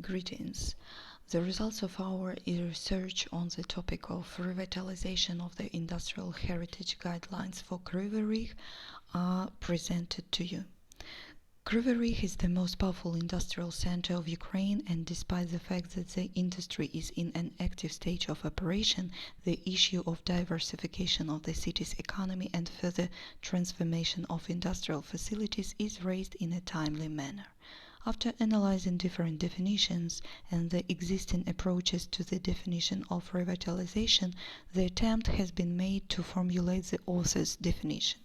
Greetings. The results of our research on the topic of revitalization of the industrial heritage guidelines for Kryvyi Rih are presented to you. Kryvyi Rih is the most powerful industrial center of Ukraine, and despite the fact that the industry is in an active stage of operation, the issue of diversification of the city's economy and further transformation of industrial facilities is raised in a timely manner. After analyzing different definitions and the existing approaches to the definition of revitalization, the attempt has been made to formulate the author's definition.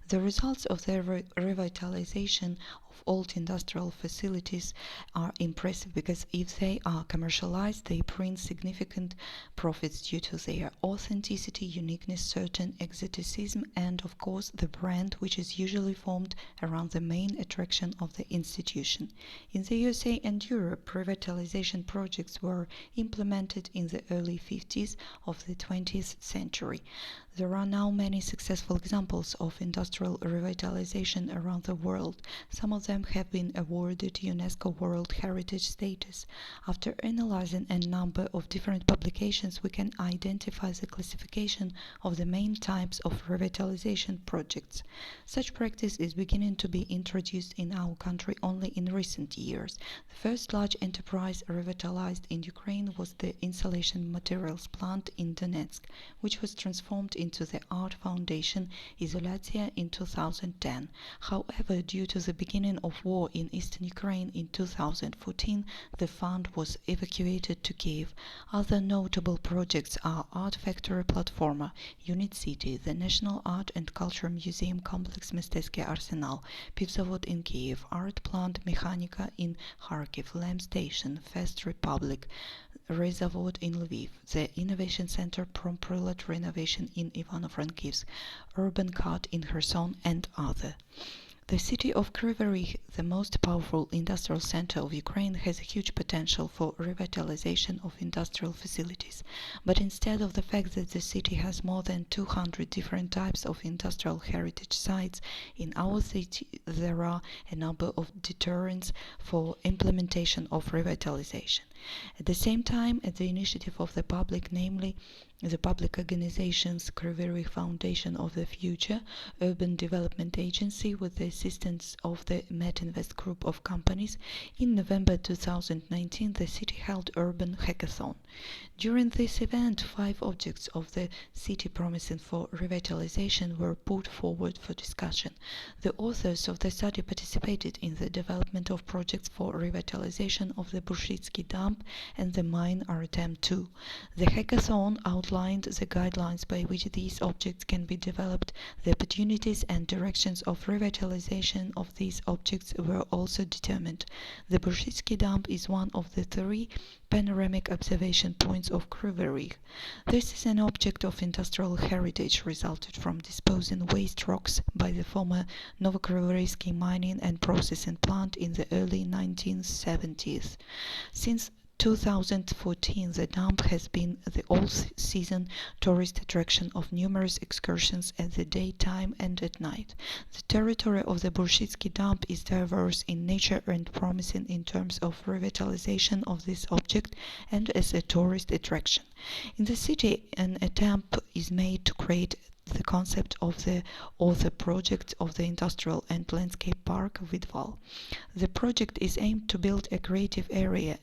The results of the revitalization of old industrial facilities are impressive because if they are commercialized, they bring significant profits due to their authenticity, uniqueness, certain exoticism, and of course the brand, which is usually formed around the main attraction of the institution. In the USA and Europe, revitalization projects were implemented in the early 50s of the 20th century. There are now many successful examples of industrial revitalization around the world. Some of them have been awarded UNESCO World Heritage status. After analyzing a number of different publications, we can identify the classification of the main types of revitalization projects. Such practice is beginning to be introduced in our country only in recent years. The first large enterprise revitalized in Ukraine was the insulation materials plant in Donetsk, which was transformed into the art foundation Izolatia in 2010. However, due to the beginning of war in eastern Ukraine in 2014, the fund was evacuated to Kiev. Other notable projects are Art Factory Platforma, Unit City, the National Art and Culture Museum Complex Mistetsky Arsenal, Pivzavod in Kiev, Art Plant Mechanika in Kharkiv, Lamp Station, Fest Republic, Rezavod in Lviv, the Innovation Center Promprilat Renovation in Ivano-Frankivsk, Urban Cut in Kherson, and other. The city of Kryvyi Rih, the most powerful industrial center of Ukraine, has a huge potential for revitalization of industrial facilities. But instead of the fact that the city has more than 200 different types of industrial heritage sites, in our city there are a number of deterrents for implementation of revitalization. At the same time, at the initiative of the public, namely the public organizations Kryvyi Rih Foundation of the Future, Urban Development Agency with the assistance of the Metinvest group of companies, in November 2019 the city held Urban Hackathon. During this event, 5 objects of the city promising for revitalization were put forward for discussion. The authors of the study participated in the development of projects for revitalization of the Bursitsky dump and the mine Artem 2. The hackathon outlined the guidelines by which these objects can be developed. The opportunities and directions of revitalization of these objects were also determined. The Bursitsky dump is one of the 3 panoramic observation points of Kryvyi Rih. This is an object of industrial heritage resulted from disposing waste rocks by the former Novokryvyi mining and processing plant in the early 1970s. Since 2014, the dump has been the all-season tourist attraction of numerous excursions at the daytime and at night. The territory of the Bursitsky dump is diverse in nature and promising in terms of revitalization of this object and as a tourist attraction. In the city, an attempt is made to create the concept of the author project of the Industrial and Landscape Park Vidval. The project is aimed to build a creative area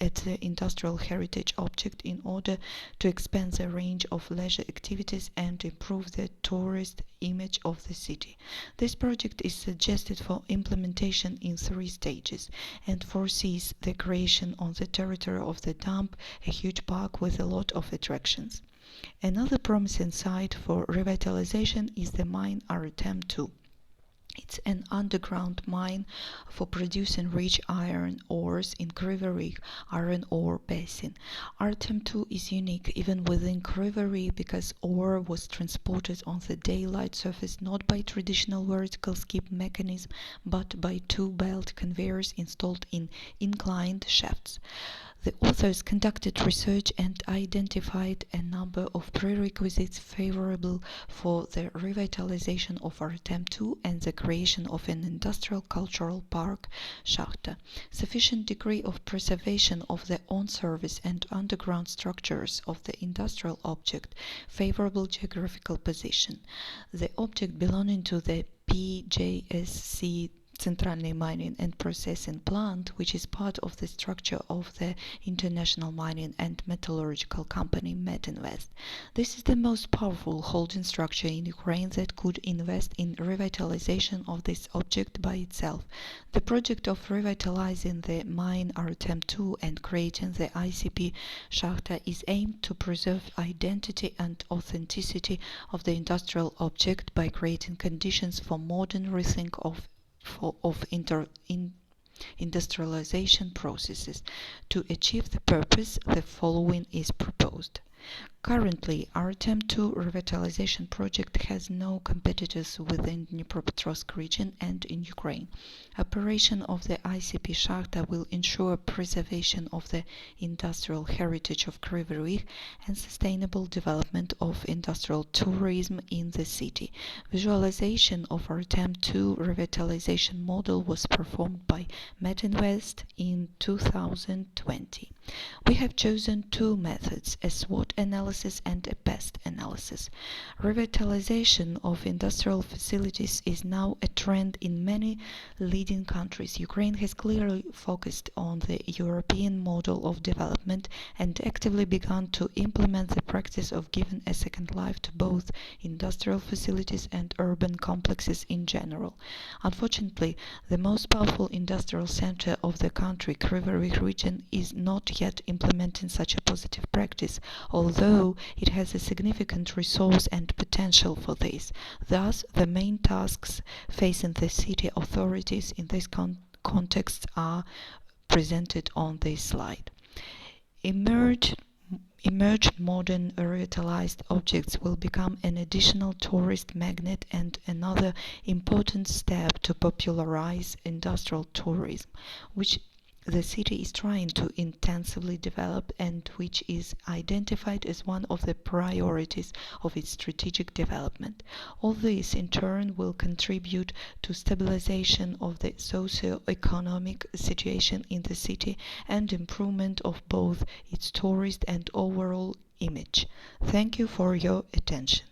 at the industrial heritage object in order to expand the range of leisure activities and improve the tourist image of the city. This project is suggested for implementation in 3 stages and foresees the creation on the territory of the dump a huge park with a lot of attractions. Another promising site for revitalization is the mine Artem 2. It's an underground mine for producing rich iron ores in Kryvyi Rih iron ore basin. Artem 2 is unique even within Kryvyi Rih because ore was transported on the daylight surface not by traditional vertical skip mechanism but by 2 belt conveyors installed in inclined shafts. The authors conducted research and identified a number of prerequisites favorable for the revitalization of Artem II and the creation of an industrial cultural park, Shachta. Sufficient degree of preservation of the on-surface and underground structures of the industrial object, favorable geographical position. The object belonging to the PJSC Centralny Mining and Processing Plant, which is part of the structure of the International Mining and Metallurgical Company Metinvest. This is the most powerful holding structure in Ukraine that could invest in revitalization of this object by itself. The project of revitalizing the mine Artem II and creating the ICP Shachta is aimed to preserve identity and authenticity of the industrial object by creating conditions for modern rethink of industrialization processes. To achieve the purpose, the following is proposed. Currently, Artem II revitalization project has no competitors within Dnipropetrovsk region and in Ukraine. Operation of the ICP Shachta will ensure preservation of the industrial heritage of Kryvyi Rih and sustainable development of industrial tourism in the city. Visualization of Artem II revitalization model was performed by Metinvest in 2020. We have chosen two methods, a SWOT analysis and a PEST analysis. Revitalization of industrial facilities is now a trend in many leading countries. Ukraine has clearly focused on the European model of development and actively begun to implement the practice of giving a second life to both industrial facilities and urban complexes in general. Unfortunately, the most powerful industrial center of the country, Kryvyi Rih region, is not yet implementing such a positive practice, although it has a significant resource and potential for this. Thus, the main tasks facing the city authorities in this context are presented on this slide. Emerged modern revitalized objects will become an additional tourist magnet and another important step to popularize industrial tourism, which the city is trying to intensively develop and which is identified as one of the priorities of its strategic development. All this in turn will contribute to stabilization of the socio-economic situation in the city and improvement of both its tourist and overall image. Thank you for your attention.